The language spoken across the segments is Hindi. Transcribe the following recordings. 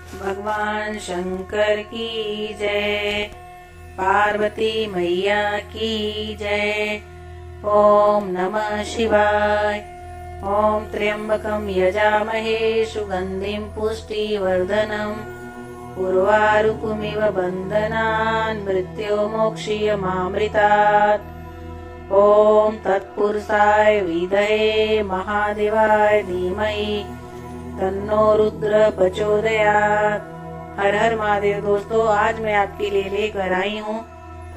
भगवान शंकर की जय। पार्वती मैया की जय। ओम नमः शिवाय। ओम त्र्यंबकं यजामहे सुगंधिं पुष्टिवर्धनम् उर्वारुकमिव बन्धनान् मृत्योर्मोक्षयमामृतात्। ओम तत्पुरुषाय विद्महे महादेवाय धीमहि तन्नो रुद्र प्रचोदयात्। हर हर महादेव। दोस्तों, आज मैं आपके लिए लेकर आई हूँ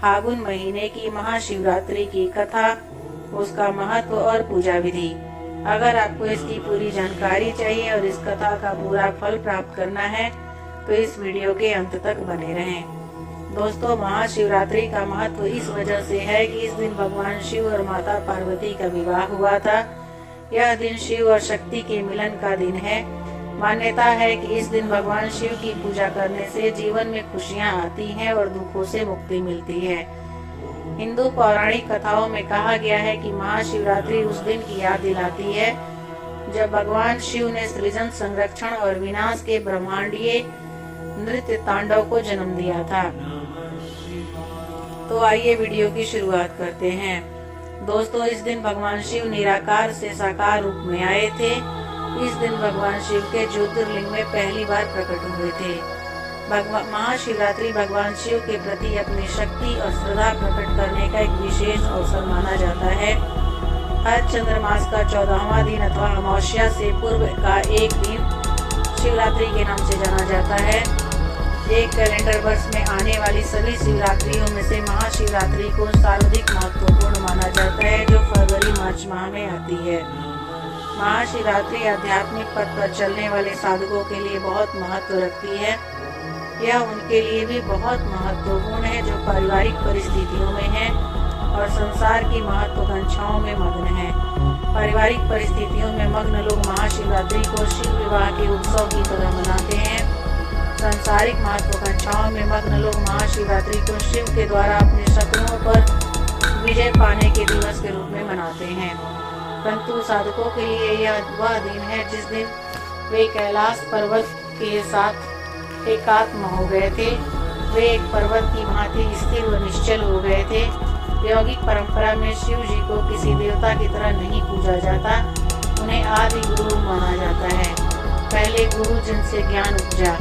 फागुन महीने की महाशिवरात्रि की कथा, उसका महत्व और पूजा विधि। अगर आपको इसकी पूरी जानकारी चाहिए और इस कथा का पूरा फल प्राप्त करना है तो इस वीडियो के अंत तक बने रहें। दोस्तों, महाशिवरात्रि का महत्व इस वजह से है कि इस दिन भगवान शिव और माता पार्वती का विवाह हुआ था। यह दिन शिव और शक्ति के मिलन का दिन है। मान्यता है कि इस दिन भगवान शिव की पूजा करने से जीवन में खुशियां आती हैं और दुखों से मुक्ति मिलती है। हिंदू पौराणिक कथाओं में कहा गया है कि महाशिवरात्रि उस दिन की याद दिलाती है जब भगवान शिव ने सृजन, संरक्षण और विनाश के ब्रह्मांडीय नृत्य तांडव को जन्म दिया था। तो आइए वीडियो की शुरुआत करते हैं। दोस्तों, इस दिन भगवान शिव निराकार से साकार रूप में आए थे। इस दिन भगवान शिव के ज्योतिर्लिंग में पहली बार प्रकट हुए थे। महाशिवरात्रि भगवान शिव के प्रति अपनी शक्ति और श्रद्धा प्रकट करने का एक विशेष अवसर माना जाता है। हर चंद्रमास का 14वां दिन अथवा अमावस्या से पूर्व का एक दिन शिवरात्रि के नाम से जाना जाता है। एक कैलेंडर वर्ष में आने वाली सभी शिवरात्रियों में से महाशिवरात्रि को सर्वाधिक महत्वपूर्ण माना जाता है, जो फरवरी मार्च माह में आती है। महाशिवरात्रि आध्यात्मिक पथ पर चलने वाले साधकों के लिए बहुत महत्व रखती है। यह उनके लिए भी बहुत महत्वपूर्ण है जो पारिवारिक परिस्थितियों में हैं और संसार की महत्वाकांक्षाओं में मग्न हैं। पारिवारिक परिस्थितियों में मग्न लोग महाशिवरात्रि को शिव विवाह के उत्सव की तरह मनाते हैं। सांसारिक महत्वाकांक्षाओं में मग्न लोग महाशिवरात्रि को शिव के द्वारा अपने शत्रुओं पर विजय पाने के दिवस के रूप में मनाते हैं। परंतु साधकों के लिए यह वह दिन है जिस दिन वे कैलाश पर्वत के साथ एकात्म हो गए थे। वे एक पर्वत की भांति स्थिर व निश्चल हो गए थे। यौगिक परंपरा में शिव जी को किसी देवता की तरह नहीं पूजा जाता, उन्हें आदि गुरु माना जाता है, पहले गुरु जिनसे ज्ञान उपजा।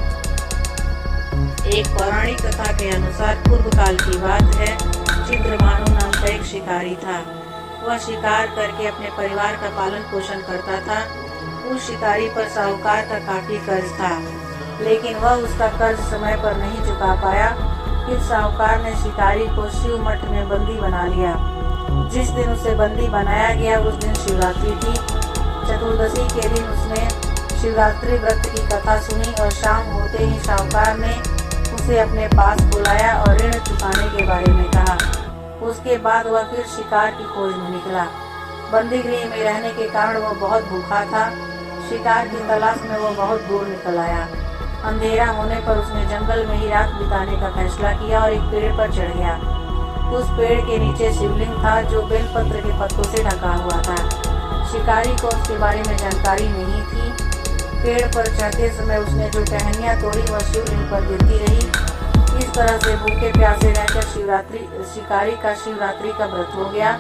एक पौराणिक कथा के अनुसार पूर्व काल की बात है। चित्रमानु नाम का एक शिकारी था। वह शिकार करके अपने परिवार का पालन पोषण करता था। उस शिकारी पर साहूकार का काफी कर्ज था, लेकिन वह उसका कर्ज समय पर नहीं चुका पाया। फिर साहूकार ने शिकारी को शिव मठ में बंदी बना लिया। जिस दिन उसे बंदी बनाया गया उस दिन शिवरात्रि थी। चतुर्दशी के दिन उसने शिवरात्रि व्रत की कथा सुनी और शाम होते ही साहूकार ने उसे अपने पास बुलाया और ऋण चुकाने के बारे में कहा। उसके बाद वह फिर शिकार की खोज में निकला। बंदी गृह में रहने के कारण वह बहुत भूखा था। शिकार की तलाश में वह बहुत दूर निकल आया। अंधेरा होने पर उसने जंगल में ही रात बिताने का फैसला किया और एक पेड़ पर चढ़ गया। उस पेड़ के नीचे शिवलिंग था जो बेलपत्र के पत्तों से ढका हुआ था। शिकारी को उसके बारे में जानकारी नहीं थी। पेड़ पर चढ़ते समय उसने जो टहनियाँ तोड़ी वह शिवलिंग पर गिरती रही। इस तरह से भूखे प्यासे रहकर शिकारी का शिवरात्रि का व्रत हो गया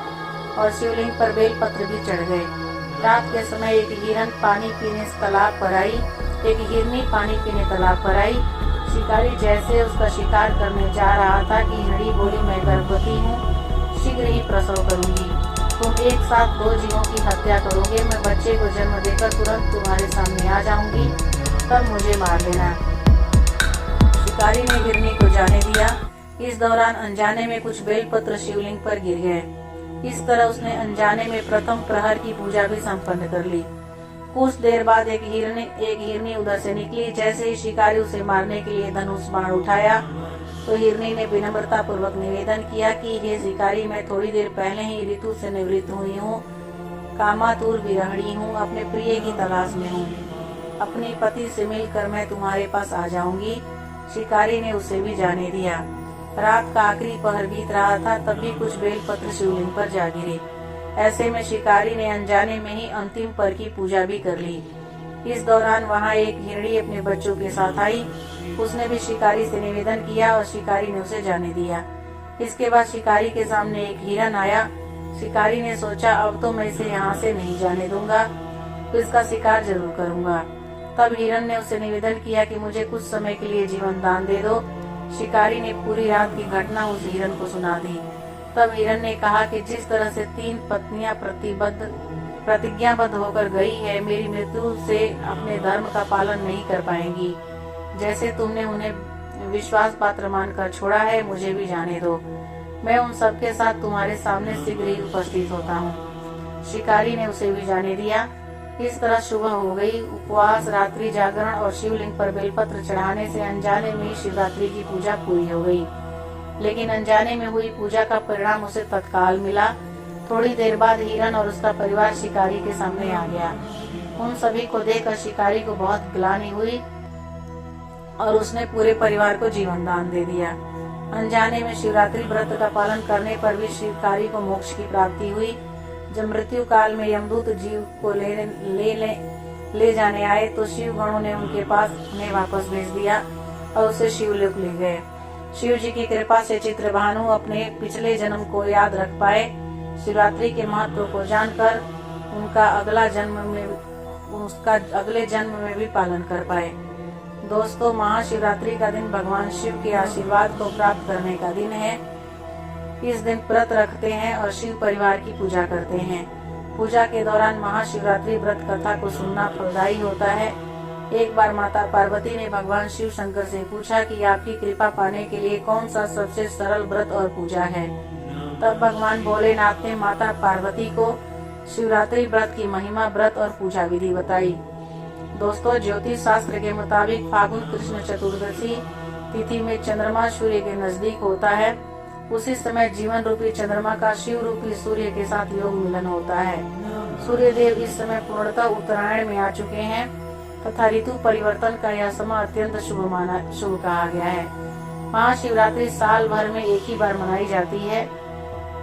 और शिवलिंग पर बेलपत्र भी चढ़ गए। रात के समय एक हिरन पानी पीने तालाब पर आई। एक हिरनी पानी पीने तालाब पर आई। शिकारी जैसे उसका शिकार करने जा रहा था कि हिरनी बोली, मैं गर्भवती हूँ, शीघ्र ही प्रसव करूंगी। तुम एक साथ 2 जीवों की हत्या करोगे। मैं बच्चे को जन्म देकर तुरंत तुम्हारे सामने आ जाऊंगी, तब मुझे मार देना। शिकारी ने हिरनी को जाने दिया। इस दौरान अनजाने में कुछ बेलपत्र शिवलिंग पर गिर गए। इस तरह उसने अनजाने में प्रथम प्रहर की पूजा भी संपन्न कर ली। कुछ देर बाद एक हिरनी उधर से निकली। जैसे ही शिकारी उसे मारने के लिए धनुष बाण उठाया तो हिरनी ने विनम्रता पूर्वक निवेदन किया कि हे शिकारी, मैं थोड़ी देर पहले ही ऋतु से निवृत्त हुई हूँ, कामातुर विरहिणी हूँ, अपने प्रिय की तलाश में हूँ। अपने पति से मिलकर मैं तुम्हारे पास आ जाऊंगी। शिकारी ने उसे भी जाने दिया। रात का आखिरी पहर बीत रहा था, तभी कुछ बेलपत्र शिवलिंग पर जा गिरे। ऐसे में शिकारी ने अनजाने में ही अंतिम पर की पूजा भी कर ली। इस दौरान वहाँ एक हिरणी अपने बच्चों के साथ आई। उसने भी शिकारी से निवेदन किया और शिकारी ने उसे जाने दिया। इसके बाद शिकारी के सामने एक हिरन आया। शिकारी ने सोचा, अब तो मैं इसे यहाँ से नहीं जाने दूंगा, तो इसका शिकार जरूर करूंगा। तब हिरन ने उसे निवेदन किया कि मुझे कुछ समय के लिए जीवन दान दे दो। शिकारी ने पूरी रात की घटना उस हिरन को सुना दी। तब हिरन ने कहा कि जिस तरह से 3 पत्नियां प्रतिज्ञाबद्ध होकर गई है, मेरी मृत्यु से अपने धर्म का पालन नहीं कर पाएंगी। जैसे तुमने उन्हें विश्वास पात्र मानकर छोड़ा है, मुझे भी जाने दो। मैं उन सबके साथ तुम्हारे सामने शीघ्र ही उपस्थित होता हूँ। शिकारी ने उसे भी जाने दिया। इस तरह सुबह हो गई। उपवास, रात्रि जागरण और शिवलिंग पर बेलपत्र चढ़ाने से अनजाने में ही शिवरात्रि की पूजा पूरी हो गई। लेकिन अनजाने में हुई पूजा का परिणाम उसे तत्काल मिला। थोड़ी देर बाद हिरन और उसका परिवार शिकारी के सामने आ गया। उन सभी को देखकर शिकारी को बहुत ग्लानि हुई और उसने पूरे परिवार को जीवन दान दे दिया। अनजाने में शिवरात्रि व्रत का पालन करने पर भी शिकारी को मोक्ष की प्राप्ति हुई। जब मृत्यु काल में यमदूत जीव को ले जाने आए तो शिव गणों ने उनके पास उन्हें वापस भेज दिया और उसे शिवलोक ले गए। शिव जी की कृपा से चित्रभानु अपने पिछले जन्म को याद रख पाए। शिवरात्रि के महत्व को जानकर उसका अगले जन्म में भी पालन कर पाए। दोस्तों, महाशिवरात्रि का दिन भगवान शिव के आशीर्वाद को प्राप्त करने का दिन है। इस दिन व्रत रखते हैं और शिव परिवार की पूजा करते हैं। पूजा के दौरान महाशिवरात्रि व्रत कथा को सुनना फलदायी होता है। एक बार माता पार्वती ने भगवान शिव शंकर से पूछा कि आपकी कृपा पाने के लिए कौन सा सबसे सरल व्रत और पूजा है। तब भगवान भोलेनाथ ने माता पार्वती को शिवरात्रि व्रत की महिमा, व्रत और पूजा विधि बताई। दोस्तों, ज्योतिष शास्त्र के मुताबिक फागुन कृष्ण चतुर्दशी तिथि में चंद्रमा सूर्य के नजदीक होता है। उसी समय जीवन रूपी चंद्रमा का शिव रूपी सूर्य के साथ योग मिलन होता है। सूर्य देव इस समय पूर्णतः उत्तरायण में आ चुके हैं तथा ऋतु परिवर्तन का यह समय अत्यंत शुभ कहा गया है। महाशिवरात्रि साल भर में एक ही बार मनाई जाती है।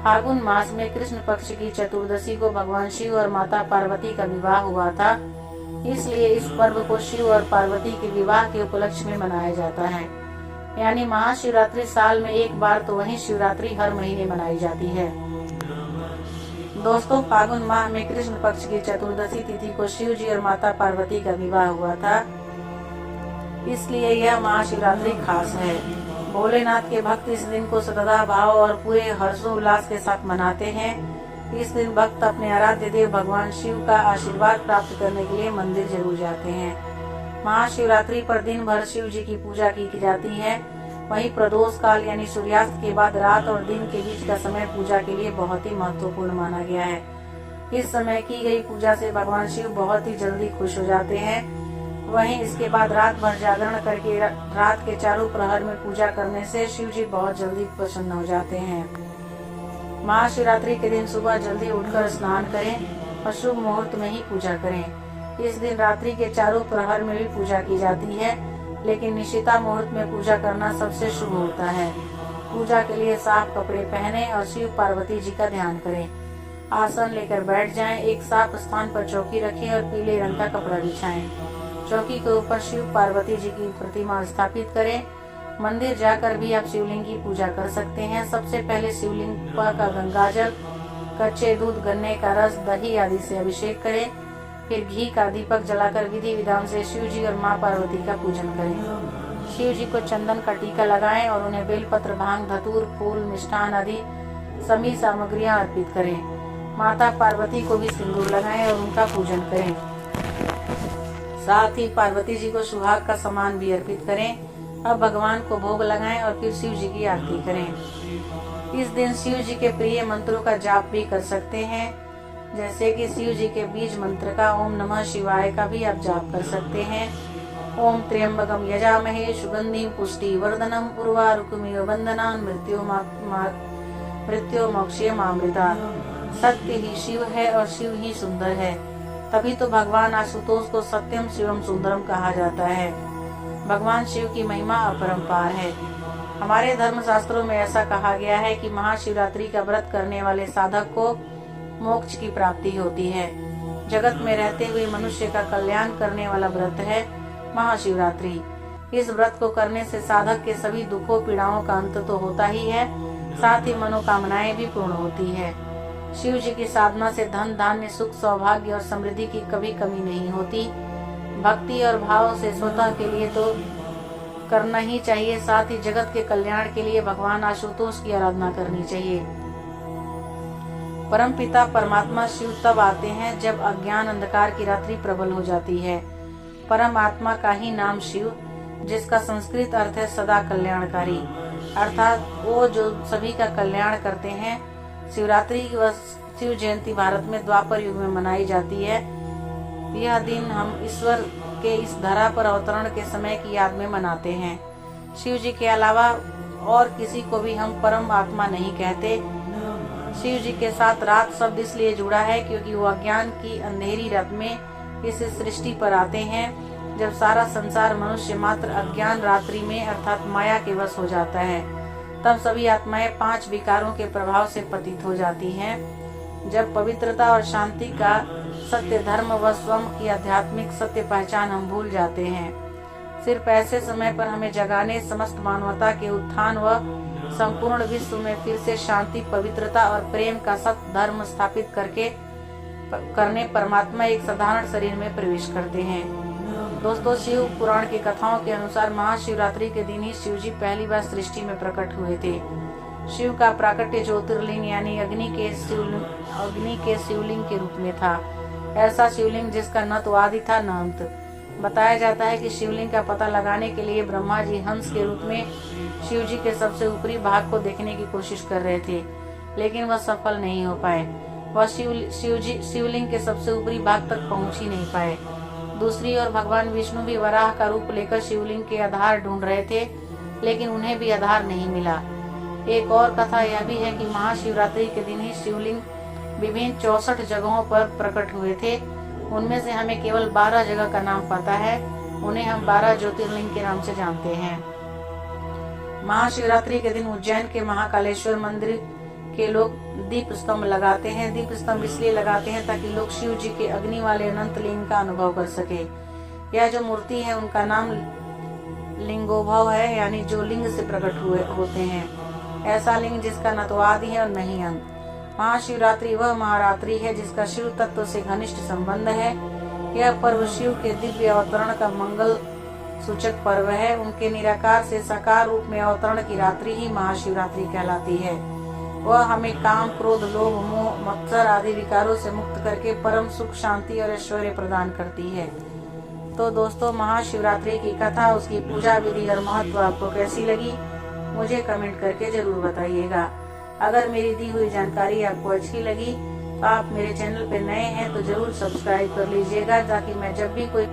फागुन मास में कृष्ण पक्ष की चतुर्दशी को भगवान शिव और माता पार्वती का विवाह हुआ था। इसलिए इस पर्व को शिव और पार्वती के विवाह के उपलक्ष्य में मनाया जाता है। यानी महाशिवरात्रि साल में एक बार, तो वहीं शिवरात्रि हर महीने मनाई जाती है। दोस्तों, फागुन माह में कृष्ण पक्ष की चतुर्दशी तिथि को शिव जी और माता पार्वती का विवाह हुआ था। इसलिए यह महाशिवरात्रि खास है। भोलेनाथ के भक्त इस दिन को श्रद्धा भाव और पूरे हर्षोल्लास के साथ मनाते हैं। इस दिन भक्त अपने आराध्य देव भगवान शिव का आशीर्वाद प्राप्त करने के लिए मंदिर जरूर जाते हैं। महाशिवरात्रि पर दिन भर शिव जी की पूजा की जाती है। वहीं प्रदोष काल यानी सूर्यास्त के बाद रात और दिन के बीच का समय पूजा के लिए बहुत ही महत्वपूर्ण माना गया है। इस समय की गई पूजा से भगवान शिव बहुत ही जल्दी खुश हो जाते हैं। वहीं इसके बाद रात भर जागरण करके रात के चारों प्रहर में पूजा करने से शिव जी बहुत जल्दी प्रसन्न हो जाते हैं। महाशिवरात्रि के दिन सुबह जल्दी उठकर स्नान करें और शुभ मुहूर्त में ही पूजा करें। इस दिन रात्रि के चारों प्रहर में भी पूजा की जाती है, लेकिन निशिता मुहूर्त में पूजा करना सबसे शुभ होता है। पूजा के लिए साफ कपड़े पहने और शिव पार्वती जी का ध्यान करें। आसन लेकर बैठ जाएं, एक साफ स्थान पर चौकी रखें और पीले रंग का कपड़ा बिछाएं। चौकी के ऊपर शिव पार्वती जी की प्रतिमा स्थापित करें। मंदिर जाकर भी आप शिवलिंग की पूजा कर सकते हैं। सबसे पहले शिवलिंग का गंगाजल, कच्चे दूध, गन्ने का रस, दही आदि से अभिषेक करें। फिर घी का दीपक जलाकर विधि विधान से शिव जी और माँ पार्वती का पूजन करें। शिव जी को चंदन का टीका लगाएं और उन्हें बेलपत्र, भांग, धतूर, फूल, मिष्ठान आदि सभी सामग्रियां अर्पित करें। माता पार्वती को भी सिंदूर लगाएं और उनका पूजन करें। साथ ही पार्वती जी को सुहाग का सामान भी अर्पित करें। अब भगवान को भोग लगाएं और फिर शिव जी की आरती करें। इस दिन शिव जी के प्रिय मंत्रों का जाप भी कर सकते हैं, जैसे कि शिव जी के बीज मंत्र का ओम नमः शिवाय का भी आप जाप कर सकते हैं। ओम त्र्यंबकम यजामहे सुगंधिं पुष्टिवर्धनम उर्वारुकमिव बंधनान् मृत्योर्मोक्षयमामृतात्। सत्य ही शिव है और शिव ही सुंदर है। तभी तो भगवान आशुतोष को सत्यम शिवम सुंदरम कहा जाता है। भगवान शिव की महिमा अपरंपार है। हमारे धर्म शास्त्रों में ऐसा कहा गया है कि महाशिवरात्रि का व्रत करने वाले साधक को मोक्ष की प्राप्ति होती है। जगत में रहते हुए मनुष्य का कल्याण करने वाला व्रत है महाशिवरात्रि। इस व्रत को करने से साधक के सभी दुखों पीड़ाओं का अंत तो होता ही है, साथ ही मनोकामनाएं भी पूर्ण होती है। शिव जी की साधना से धन धान्य सुख सौभाग्य और समृद्धि की कभी कमी नहीं होती। भक्ति और भाव से स्वतः के लिए तो करना ही चाहिए, साथ ही जगत के कल्याण के लिए भगवान आशुतोष की आराधना करनी चाहिए। परमपिता परमात्मा शिव तब आते हैं जब अज्ञान अंधकार की रात्रि प्रबल हो जाती है। परमात्मा का ही नाम शिव, जिसका संस्कृत अर्थ है सदा कल्याणकारी, अर्थात वो जो सभी का कल्याण करते हैं। शिवरात्रि व शिव जयंती भारत में द्वापर युग में मनाई जाती है। यह दिन हम ईश्वर के इस धरा पर अवतरण के समय की याद में मनाते हैं। शिव जी के अलावा और किसी को भी हम परम आत्मा नहीं कहते। शिव जी के साथ रात शब्द इसलिए जुड़ा है क्योंकि वो अज्ञान की अंधेरी रात में इस सृष्टि पर आते हैं, जब सारा संसार मनुष्य मात्र अज्ञान रात्रि में अर्थात माया के वश हो जाता है। तब सभी आत्माएं 5 विकारों के प्रभाव से पतित हो जाती हैं। जब पवित्रता और शांति का सत्य धर्म व स्वयं की आध्यात्मिक सत्य पहचान हम भूल जाते हैं। सिर्फ ऐसे समय पर हमें जगाने, समस्त मानवता के उत्थान व संपूर्ण विश्व में फिर से शांति, पवित्रता और प्रेम का सत्य धर्म स्थापित करने परमात्मा एक साधारण शरीर में प्रवेश करते हैं। दोस्तों, शिव पुराण की कथाओं के अनुसार महाशिवरात्रि के दिन ही शिव जी पहली बार सृष्टि में प्रकट हुए थे। शिव का प्राकट्य ज्योतिर्लिंग यानी अग्नि के शिवलिंग के रूप में था। ऐसा शिवलिंग जिसका न तो आदि था न अंत। बताया जाता है कि शिवलिंग का पता लगाने के लिए ब्रह्मा जी हंस के रूप में शिव जी के सबसे ऊपरी भाग को देखने की कोशिश कर रहे थे, लेकिन वह सफल नहीं हो पाए। वह शिवलिंग के सबसे ऊपरी भाग तक पहुंच ही नहीं पाए। दूसरी ओर भगवान विष्णु भी वराह का रूप लेकर शिवलिंग के आधार ढूंढ रहे थे, लेकिन उन्हें भी आधार नहीं मिला। एक और कथा यह भी है कि महाशिवरात्रि के दिन ही शिवलिंग विभिन्न 64 जगहों पर प्रकट हुए थे। उनमें से हमें केवल 12 जगह का नाम पता है। उन्हें हम 12 ज्योतिर्लिंग के नाम से जानते हैं। महाशिवरात्रि के दिन उज्जैन के महाकालेश्वर मंदिर के लोग दीप स्तंभ लगाते हैं। दीप स्तंभ इसलिए लगाते हैं ताकि लोग शिव जी के अग्नि वाले अनंत लिंग का अनुभव कर सके। यह जो मूर्ति है उनका नाम लिंगोभव है, यानी जो लिंग से प्रकट हुए होते हैं। ऐसा लिंग जिसका न तो आदि है और न ही अंत। महाशिवरात्रि वह महारात्रि है जिसका शिव तत्व से घनिष्ठ संबंध है। यह पर्व शिव के दिव्य अवतरण का मंगल सूचक पर्व है। उनके निराकार से साकार रूप में अवतरण की रात्रि ही महाशिवरात्रि कहलाती है। वह हमें काम, क्रोध, लोभ, मोह, मत्सर आदि विकारों से मुक्त करके परम सुख, शांति और ऐश्वर्य प्रदान करती है। तो दोस्तों, महाशिवरात्रि की कथा, उसकी पूजा विधि और महत्व आपको कैसी लगी, मुझे कमेंट करके जरूर बताइएगा। अगर मेरी दी हुई जानकारी आपको अच्छी लगी तो आप मेरे चैनल पे नए हैं तो जरूर सब्सक्राइब कर लीजिएगा, ताकि मैं जब भी कोई